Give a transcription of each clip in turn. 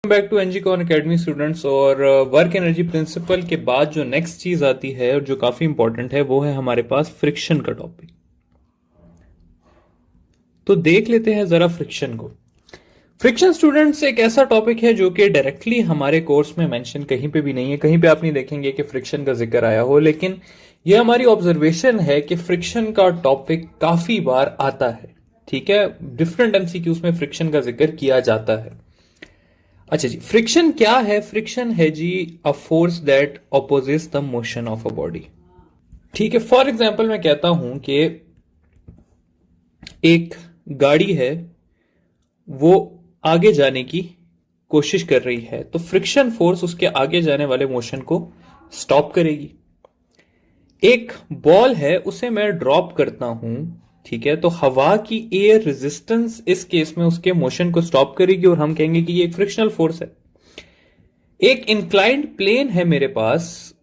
Back to एनजीकॉन academy students. और work energy principle के बाद जो नेक्स्ट चीज आती है और जो काफी इंपॉर्टेंट है वो है हमारे पास फ्रिक्शन का टॉपिक। तो देख लेते हैं जरा फ्रिक्शन को। फ्रिक्शन स्टूडेंट्स एक ऐसा टॉपिक है जो कि डायरेक्टली हमारे कोर्स में मेंशन कहीं पे भी नहीं है। कहीं पे आप नहीं देखेंगे कि फ्रिक्शन का जिक्र आया हो, लेकिन यह हमारी ऑब्जर्वेशन है कि फ्रिक्शन का टॉपिक काफी बार आता है। ठीक है, डिफरेंट एमसीक्यूज में फ्रिक्शन का जिक्र किया जाता है। अच्छा जी, फ्रिक्शन क्या है? फ्रिक्शन है जी a force that opposes the motion of a body. ठीक है, फॉर एग्जाम्पल मैं कहता हूं कि एक गाड़ी है, वो आगे जाने की कोशिश कर रही है, तो फ्रिक्शन फोर्स उसके आगे जाने वाले मोशन को स्टॉप करेगी। एक बॉल है, उसे मैं ड्रॉप करता हूं, ठीक है, तो हवा की एयर रेजिस्टेंस इस केस में उसके मोशन को स्टॉप करेगी और हम कहेंगे कि ये एक फ्रिक्शनल फोर्स है। एक इंक्लाइंड प्लेन है मेरे पास,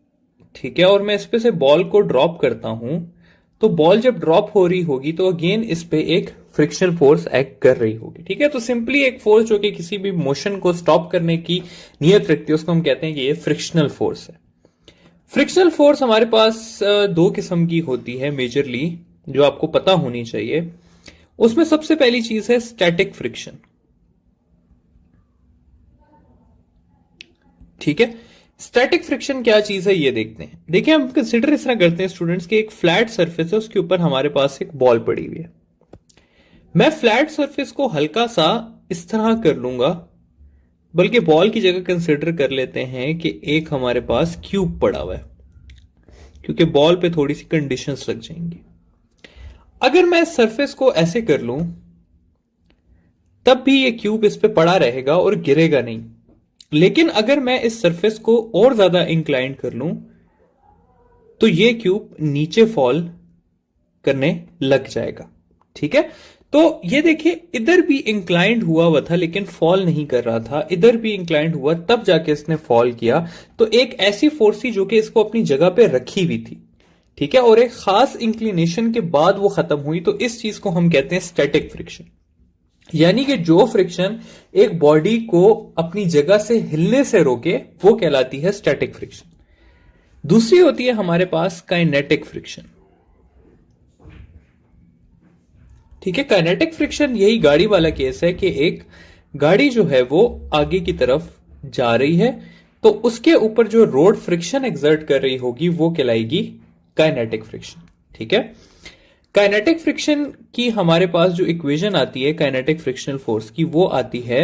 ठीक है, और मैं इस पे से बॉल को ड्रॉप करता हूं, तो बॉल जब ड्रॉप हो रही होगी तो अगेन इस पे एक फ्रिक्शनल फोर्स एक्ट कर रही होगी। ठीक है, तो सिंपली एक फोर्स जो कि किसी भी मोशन को स्टॉप करने की नियत रखती है उसको हम कहते हैं कि ये फ्रिक्शनल फोर्स है। फ्रिक्शनल फोर्स हमारे पास दो किस्म की होती है मेजरली, जो आपको पता होनी चाहिए। उसमें सबसे पहली चीज है स्टैटिक फ्रिक्शन। ठीक है, स्टैटिक फ्रिक्शन क्या चीज है ये देखते हैं। देखिए, हम कंसिडर इस तरह करते हैं स्टूडेंट्स कि एक फ्लैट सरफेस है, उसके ऊपर हमारे पास एक बॉल पड़ी हुई है। मैं फ्लैट सरफेस को हल्का सा इस तरह कर लूंगा, बल्कि बॉल की जगह कंसिडर कर लेते हैं कि एक हमारे पास क्यूब पड़ा हुआ है, क्योंकि बॉल पे थोड़ी सी कंडीशंस लग जाएंगी। अगर मैं सरफेस को ऐसे कर लूं तब भी ये क्यूब इस पे पड़ा रहेगा और गिरेगा नहीं। लेकिन अगर मैं इस सरफेस को और ज्यादा इंक्लाइन कर लूं तो ये क्यूब नीचे फॉल करने लग जाएगा। ठीक है, तो ये देखिए, इधर भी इंक्लाइंड हुआ हुआ था लेकिन फॉल नहीं कर रहा था, इधर भी इंक्लाइंड हुआ तब जाके इसने फॉल किया। तो एक ऐसी फोर्स थी जो कि इसको अपनी जगह पे रखी हुई थी। ठीक है, और एक खास इंक्लिनेशन के बाद वो खत्म हुई, तो इस चीज को हम कहते हैं स्टैटिक फ्रिक्शन। यानी कि जो फ्रिक्शन एक बॉडी को अपनी जगह से हिलने से रोके वो कहलाती है स्टैटिक फ्रिक्शन। दूसरी होती है हमारे पास काइनेटिक फ्रिक्शन। ठीक है, काइनेटिक फ्रिक्शन यही गाड़ी वाला केस है कि एक गाड़ी जो है वो आगे की तरफ जा रही है, तो उसके ऊपर जो रोड फ्रिक्शन एक्सर्ट कर रही होगी वो कहलाएगी काइनेटिक फ्रिक्शन। ठीक है, काइनेटिक फ्रिक्शन की हमारे पास जो इक्वेशन आती है काइनेटिक फ्रिक्शनल फोर्स की, वो आती है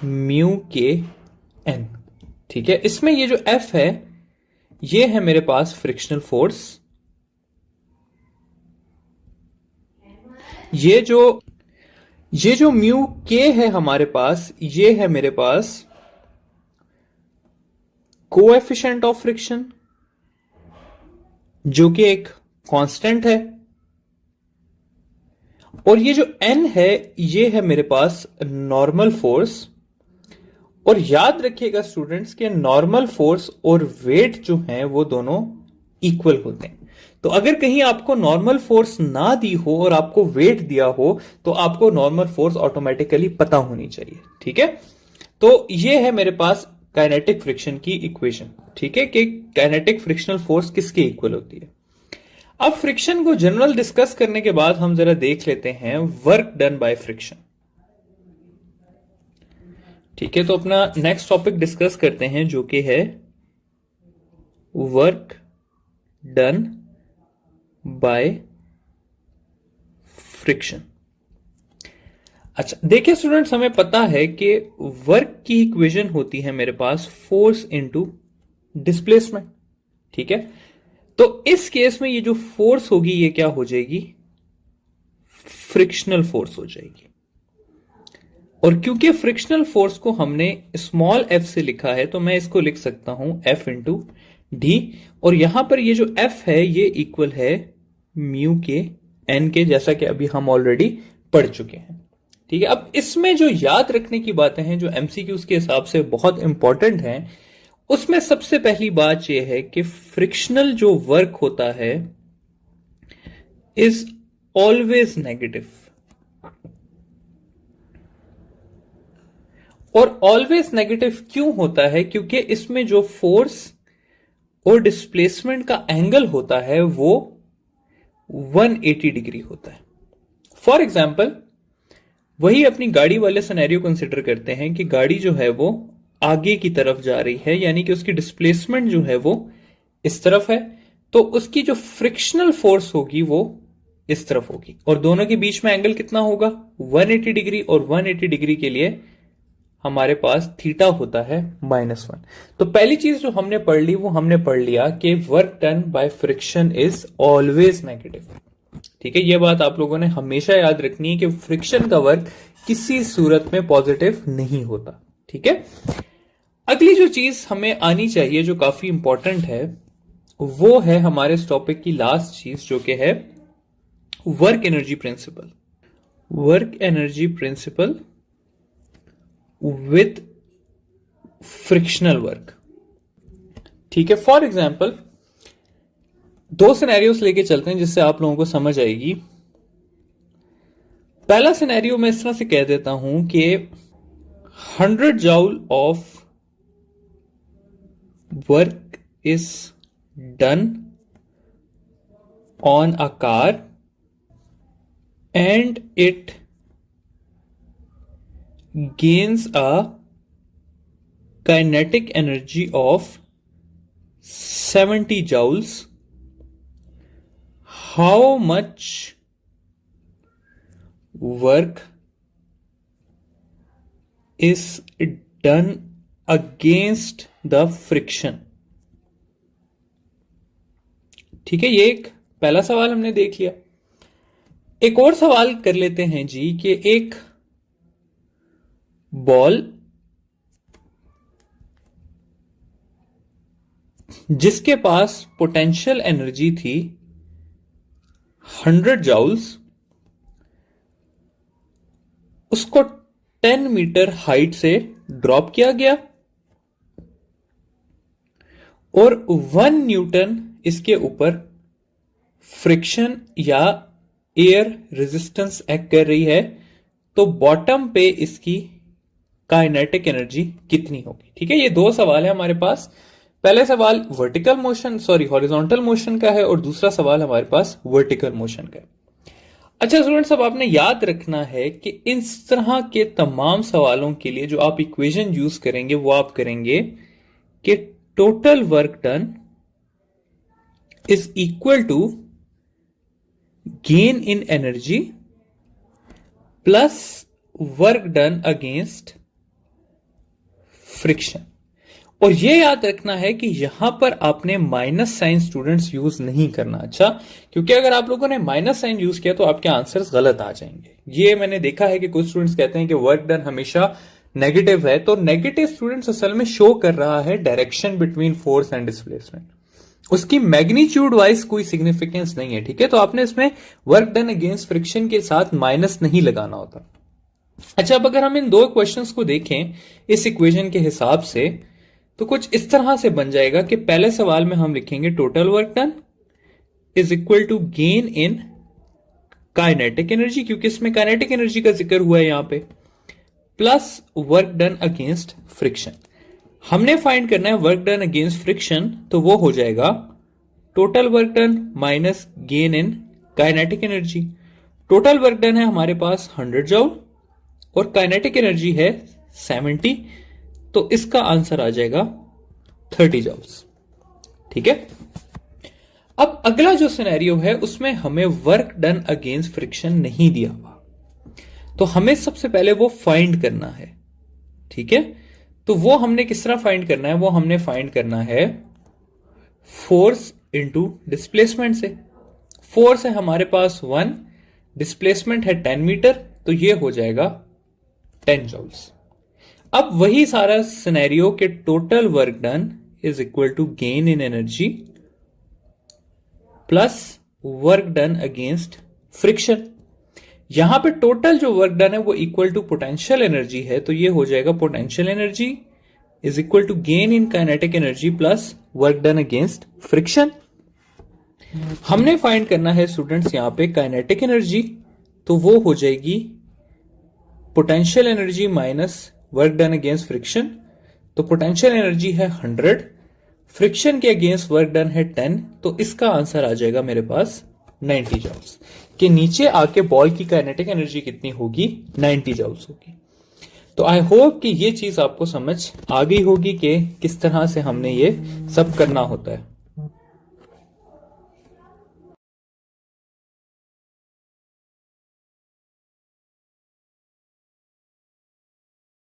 म्यू के एन। ठीक है, इसमें ये जो एफ है ये है मेरे पास फ्रिक्शनल फोर्स। ये जो म्यू के है हमारे पास, ये है मेरे पास कोएफिशिएंट ऑफ फ्रिक्शन, जो कि एक कांस्टेंट है। और ये जो एन है ये है मेरे पास नॉर्मल फोर्स। और याद रखिएगा स्टूडेंट्स के नॉर्मल फोर्स और वेट जो है वो दोनों इक्वल होते हैं। तो अगर कहीं आपको नॉर्मल फोर्स ना दी हो और आपको वेट दिया हो तो आपको नॉर्मल फोर्स ऑटोमेटिकली पता होनी चाहिए। ठीक है, तो ये है मेरे पास काइनेटिक फ्रिक्शन की इक्वेशन। ठीक है, कि काइनेटिक फ्रिक्शनल फोर्स किसके इक्वल होती है। अब फ्रिक्शन को जनरल डिस्कस करने के बाद हम जरा देख लेते हैं वर्क डन बाय फ्रिक्शन। ठीक है, तो अपना नेक्स्ट टॉपिक डिस्कस करते हैं जो कि है वर्क डन बाय फ्रिक्शन। अच्छा देखिए स्टूडेंट्स, हमें पता है कि वर्क की इक्वेशन होती है मेरे पास फोर्स इनटू डिस्प्लेसमेंट। ठीक है, तो इस केस में ये जो फोर्स होगी ये क्या हो जाएगी? फ्रिक्शनल फोर्स हो जाएगी। और क्योंकि फ्रिक्शनल फोर्स को हमने स्मॉल एफ से लिखा है तो मैं इसको लिख सकता हूं एफ इंटू डी। और यहां पर ये जो एफ है ये इक्वल है म्यू के एन के, जैसा कि अभी हम ऑलरेडी पढ़ चुके हैं। ठीक है, अब इसमें जो याद रखने की बातें हैं जो एमसीक्यूज के हिसाब से बहुत इंपॉर्टेंट हैं, उसमें सबसे पहली बात यह है कि फ्रिक्शनल जो वर्क होता है इज ऑलवेज नेगेटिव। और ऑलवेज नेगेटिव क्यों होता है? क्योंकि इसमें जो फोर्स और डिस्प्लेसमेंट का एंगल होता है वो 180 डिग्री होता है। फॉर एग्जाम्पल, वही अपनी गाड़ी वाले सिनेरियो कंसिडर करते हैं कि गाड़ी जो है वो आगे की तरफ जा रही है, यानी कि उसकी डिस्प्लेसमेंट जो है वो इस तरफ है, तो उसकी जो फ्रिक्शनल फोर्स होगी वो इस तरफ होगी, और दोनों के बीच में एंगल कितना होगा? 180 डिग्री, और 180 डिग्री के लिए हमारे पास थीटा होता है -1। तो पहली चीज जो हमने पढ़ ली वो हमने पढ़ लिया कि work done by friction is always negative. ठीक है, यह बात आप लोगों ने हमेशा याद रखनी है कि फ्रिक्शन का वर्क किसी सूरत में पॉजिटिव नहीं होता। ठीक है, अगली जो चीज हमें आनी चाहिए जो काफी इंपॉर्टेंट है वो है हमारे इस टॉपिक की लास्ट चीज जो कि है work energy principal. Work energy principal with frictional work. ठीक है, फॉर एग्जाम्पल दो सिनेरियोस लेके चलते हैं जिससे आप लोगों को समझ आएगी। पहला सिनेरियो मैं इस तरह से कह देता हूं कि 100 joule of work is done on a car and it gains a kinetic energy of 70 joules. How much work is done against the friction? ठीक है, ये एक पहला सवाल हमने देख लिया। एक और सवाल कर लेते हैं जी कि एक बॉल जिसके पास पोटेंशियल एनर्जी थी 100 जूल्स, उसको 10 मीटर हाइट से ड्रॉप किया गया और 1 न्यूटन इसके ऊपर फ्रिक्शन या एयर रेजिस्टेंस एक्ट कर रही है, तो बॉटम पे इसकी काइनेटिक एनर्जी कितनी होगी? ठीक है, ये दो सवाल है हमारे पास। पहले सवाल हॉरिजॉन्टल मोशन का है और दूसरा सवाल हमारे पास वर्टिकल मोशन का है। अच्छा स्टूडेंट्स, अब आपने याद रखना है कि इस तरह के तमाम सवालों के लिए जो आप इक्वेशन यूज करेंगे वो आप करेंगे कि total work done is equal to gain in energy plus work done against friction। और यह याद रखना है कि यहां पर आपने माइनस साइन स्टूडेंट्स यूज नहीं करना। अच्छा, क्योंकि अगर आप लोगों ने माइनस साइन यूज किया तो आपके आंसर्स गलत आ जाएंगे। ये मैंने देखा है कि कुछ स्टूडेंट्स कहते हैं कि वर्क डन हमेशा नेगेटिव है, तो नेगेटिव स्टूडेंट्स असल में शो कर रहा है direction between force and displacement, उसकी मैग्नीट्यूड वाइज कोई सिग्निफिकेंस नहीं है। ठीक है, तो आपने इसमें वर्क डन अगेंस्ट फ्रिक्शन के साथ माइनस नहीं लगाना होता। अच्छा, अब अगर हम इन दो क्वेश्चंस को देखें इस इक्वेशन के हिसाब से तो कुछ इस तरह से बन जाएगा कि पहले सवाल में हम लिखेंगे total work done is equal to gain in kinetic energy, क्योंकि इसमें काइनेटिक एनर्जी का जिक्र हुआ है यहां पे, plus work done against friction. हमने फाइंड करना है वर्क डन अगेंस्ट फ्रिक्शन, तो वो हो जाएगा total work done minus gain in kinetic energy. Total work done है हमारे पास 100 जूल और काइनेटिक एनर्जी है 70, तो इसका आंसर आ जाएगा 30 जूल्स। ठीक है, अब अगला जो सिनेरियो है उसमें हमें वर्क डन अगेंस्ट फ्रिक्शन नहीं दिया हुआ, तो हमें सबसे पहले वो फाइंड करना है। ठीक है, तो वो हमने किस तरह फाइंड करना है? वो हमने फाइंड करना है फोर्स इंटू डिस्प्लेसमेंट से। फोर्स है हमारे पास 1, डिस्प्लेसमेंट है 10 मीटर, तो ये हो जाएगा 10 जूल्स। अब वही सारा सिनेरियो के total work done is equal to gain in energy plus work done against friction. यहां पे टोटल जो वर्क डन है वो इक्वल टू पोटेंशियल एनर्जी है, तो ये हो जाएगा potential energy is equal to gain in kinetic energy plus work done against friction. हमने फाइंड करना है स्टूडेंट्स यहां पे काइनेटिक एनर्जी, तो वो हो जाएगी potential energy minus work done against friction, तो पोटेंशियल एनर्जी है 100, फ्रिक्शन के अगेंस्ट वर्क डन है 10, तो इसका आंसर आ जाएगा मेरे पास 90 जॉल्स। कि नीचे आके बॉल की काइनेटिक एनर्जी कितनी होगी, 90 जॉल्स होगी। तो आई होप कि ये चीज आपको समझ आ गई होगी कि किस तरह से हमने ये सब करना होता है।